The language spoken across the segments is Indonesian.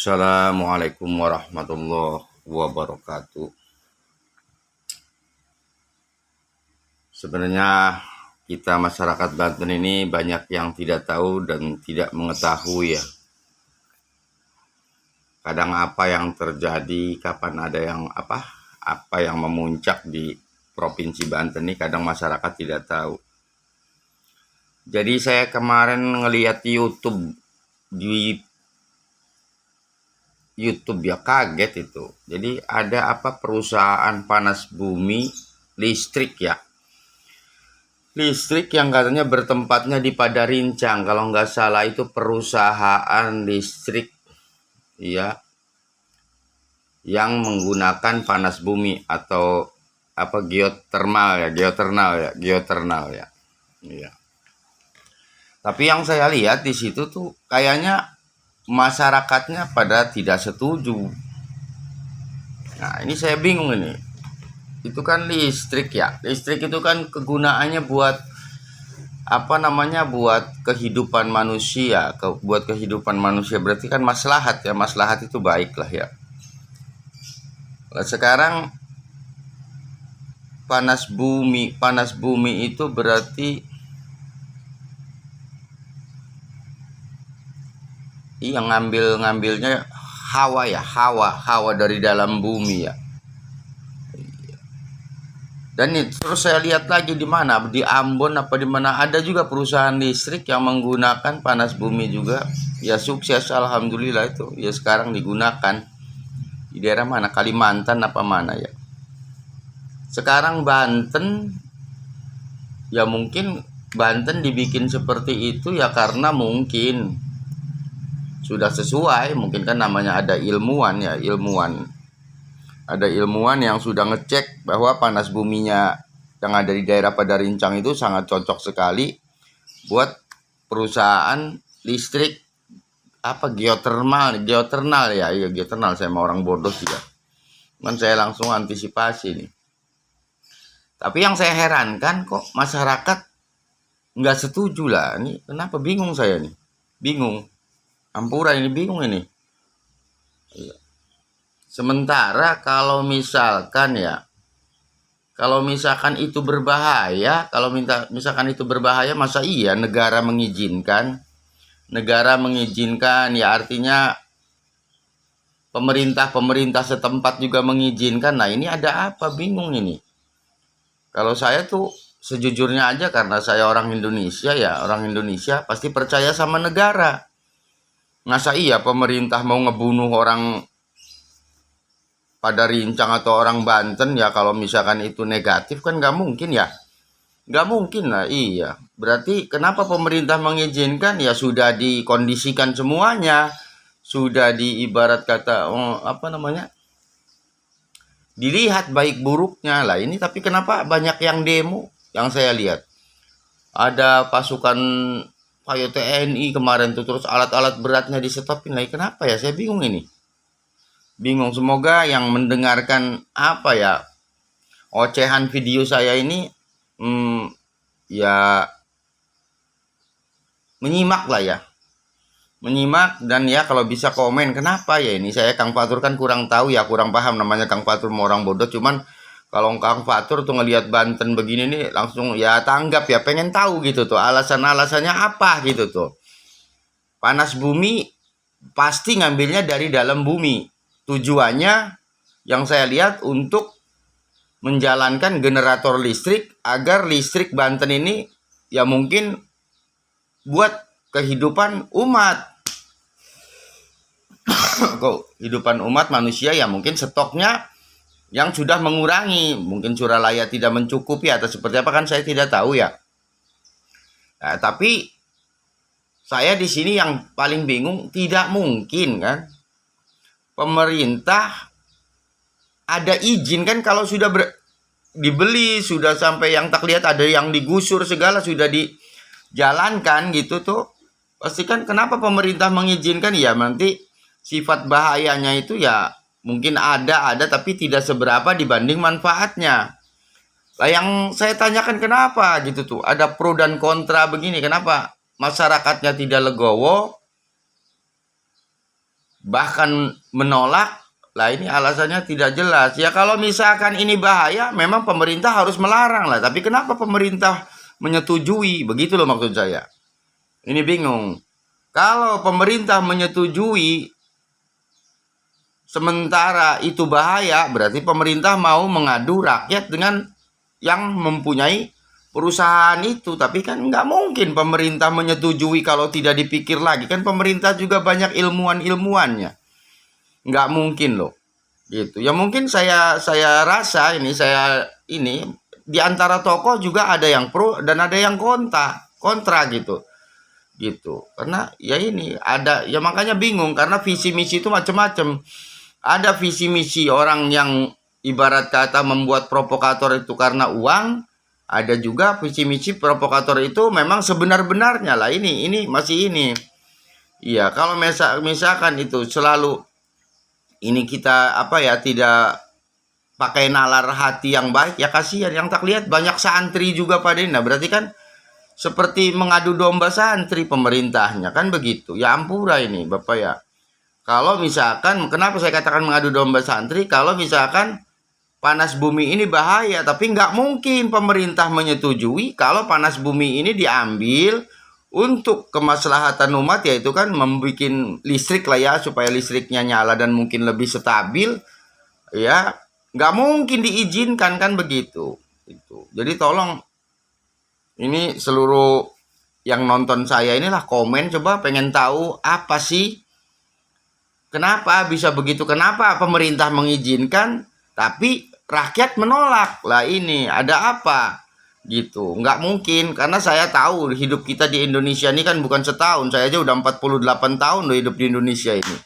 Assalamualaikum warahmatullahi wabarakatuh. Sebenarnya kita masyarakat Banten ini banyak yang tidak tahu dan tidak mengetahui ya. Kadang apa yang terjadi, kapan ada yang apa yang memuncak di Provinsi Banten ini kadang masyarakat tidak tahu. Jadi saya kemarin ngelihat di YouTube ya, kaget itu. Jadi ada perusahaan panas bumi listrik ya. Listrik yang katanya bertempatnya di Padarincang. Kalau nggak salah itu perusahaan listrik ya yang menggunakan panas bumi atau geothermal ya. Iya. Tapi yang saya lihat di situ tuh kayaknya masyarakatnya pada tidak setuju. Nah, ini saya bingung ini. Itu kan listrik ya. Listrik itu kan kegunaannya buat buat kehidupan manusia, buat kehidupan manusia berarti kan maslahat ya. Maslahat itu baik lah ya. Nah, sekarang panas bumi itu berarti yang ngambilnya hawa dari dalam bumi ya. Dan terus saya lihat lagi di mana, di Ambon apa di mana ada juga perusahaan listrik yang menggunakan panas bumi juga. Ya sukses alhamdulillah itu. Ya sekarang digunakan di daerah mana, Kalimantan apa mana ya. Sekarang Banten ya, mungkin Banten dibikin seperti itu ya karena mungkin sudah sesuai, mungkin kan namanya ada ilmuwan ya, ada ilmuwan yang sudah ngecek bahwa panas buminya yang ada di daerah Padarincang itu sangat cocok sekali buat perusahaan listrik geothermal ya. Iya, geothermal, saya mau orang bodoh sih ya. Cuman saya langsung antisipasi nih. Tapi yang saya herankan kok masyarakat nggak setuju lah. Ini kenapa, bingung saya nih. Bingung. Ampura ini bingung ini. Iya. Sementara kalau misalkan itu berbahaya, masa iya negara mengizinkan? Negara mengizinkan ya artinya pemerintah setempat juga mengizinkan. Nah, ini ada apa? Bingung ini. Kalau saya tuh sejujurnya aja, karena saya orang Indonesia ya, orang Indonesia pasti percaya sama negara. Masa iya pemerintah mau ngebunuh orang Padarincang atau orang Banten ya, kalau misalkan itu negatif kan nggak mungkin ya. Nggak mungkin lah, iya. Berarti kenapa pemerintah mengizinkan? Ya sudah dikondisikan semuanya. Sudah diibarat kata, dilihat baik buruknya lah ini. Tapi kenapa banyak yang demo yang saya lihat? Ada pasukan kayak TNI kemarin tuh, terus alat-alat beratnya disetopin lagi. Kenapa ya? Saya bingung ini. Bingung. Semoga yang mendengarkan ocehan video saya ini ya menyimak lah ya. Menyimak dan ya kalau bisa komen. Kenapa ya ini? Saya Kang Fatur kan kurang tahu ya, kurang paham, namanya Kang Fatur mau orang bodoh. Cuman kalau Kang Fatur tuh ngelihat Banten begini nih langsung ya tanggap ya, pengen tahu gitu tuh alasannya apa gitu tuh. Panas bumi pasti ngambilnya dari dalam bumi. Tujuannya yang saya lihat untuk menjalankan generator listrik agar listrik Banten ini ya mungkin buat kehidupan umat. Kehidupan umat manusia ya, mungkin stoknya yang sudah mengurangi, mungkin Suralaya tidak mencukupi atau seperti apa kan saya tidak tahu ya. Nah, tapi saya di sini yang paling bingung, tidak mungkin kan pemerintah ada izin kan kalau sudah dibeli, sudah sampai yang tak lihat ada yang digusur segala sudah dijalankan gitu tuh. Pasti kan kenapa pemerintah mengizinkan ya, nanti sifat bahayanya itu ya mungkin ada tapi tidak seberapa dibanding manfaatnya. Lah yang saya tanyakan kenapa gitu tuh, ada pro dan kontra begini, kenapa masyarakatnya tidak legowo, bahkan menolak. Lah ini alasannya tidak jelas. Ya kalau misalkan ini bahaya, memang pemerintah harus melarang lah. Tapi kenapa pemerintah menyetujui? Begitu loh maksud saya. Ini bingung. Kalau pemerintah menyetujui sementara itu bahaya, berarti pemerintah mau mengadu rakyat dengan yang mempunyai perusahaan itu. Tapi kan nggak mungkin pemerintah menyetujui kalau tidak dipikir lagi. Kan pemerintah juga banyak ilmuwan-ilmuwannya. Nggak mungkin loh. Gitu. Ya mungkin saya rasa ini di antara tokoh juga ada yang pro dan ada yang kontra gitu. Karena ya ini ada, ya makanya bingung karena visi misi itu macam-macam. Ada visi misi orang yang ibarat kata membuat provokator itu karena uang, ada juga visi misi provokator itu memang sebenar-benarnya lah. Ini masih ini. Iya, kalau misalkan itu selalu ini kita tidak pakai nalar hati yang baik, ya kasihan yang tak lihat banyak santri juga pada ini. Nah, berarti kan seperti mengadu domba santri pemerintahnya kan begitu. Ya ampura ini Bapak ya. Kalau misalkan, kenapa saya katakan mengadu domba santri? Kalau misalkan panas bumi ini bahaya, tapi nggak mungkin pemerintah menyetujui kalau panas bumi ini diambil untuk kemaslahatan umat, yaitu kan membuat listrik lah ya, supaya listriknya nyala dan mungkin lebih stabil. Ya nggak mungkin diizinkan kan begitu. Jadi tolong ini seluruh yang nonton saya inilah komen, coba pengen tahu apa sih, kenapa bisa begitu, kenapa pemerintah mengizinkan tapi rakyat menolak. Lah ini ada apa gitu. Nggak mungkin, karena saya tahu hidup kita di Indonesia ini kan bukan setahun. Saya aja udah 48 tahun loh hidup di Indonesia ini.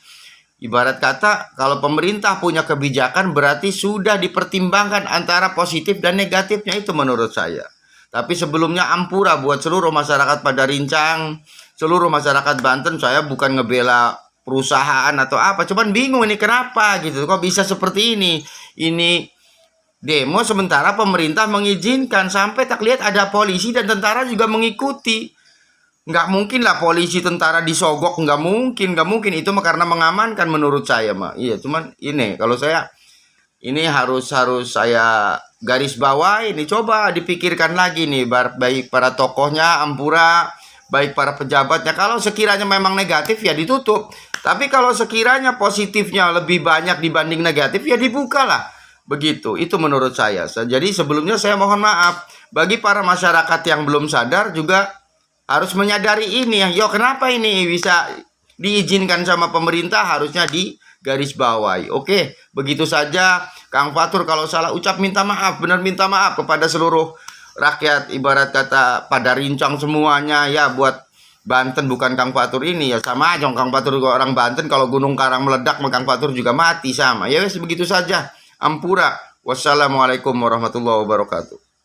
Ibarat kata kalau pemerintah punya kebijakan berarti sudah dipertimbangkan antara positif dan negatifnya, itu menurut saya. Tapi sebelumnya ampura buat seluruh masyarakat pada Rincang, seluruh masyarakat Banten. Saya bukan ngebela perusahaan atau apa, cuman bingung ini kenapa gitu, kok bisa seperti ini. Ini demo sementara pemerintah mengizinkan, sampai tak lihat ada polisi dan tentara juga mengikuti. Nggak mungkin lah polisi tentara disogok, nggak mungkin itu karena mengamankan menurut saya mah. Iya, cuman ini kalau saya ini harus saya garis bawah ini, coba dipikirkan lagi nih baik para tokohnya ampura, baik para pejabatnya. Kalau sekiranya memang negatif ya ditutup, tapi kalau sekiranya positifnya lebih banyak dibanding negatif ya dibukalah. Begitu, itu menurut saya. Jadi sebelumnya saya mohon maaf bagi para masyarakat yang belum sadar, juga harus menyadari ini ya. Yo, kenapa ini bisa diizinkan sama pemerintah, harusnya digaris bawahi. Oke, begitu saja. Kang Fatur kalau salah ucap minta maaf, benar minta maaf kepada seluruh rakyat, ibarat kata pada Rincang semuanya ya. Buat Banten bukan Kang Fatur ini ya sama aja, Kang Fatur juga orang Banten. Kalau Gunung Karang meledak, Kang Fatur juga mati sama. Ya wes, begitu saja. Ampura. Wassalamualaikum warahmatullahi wabarakatuh.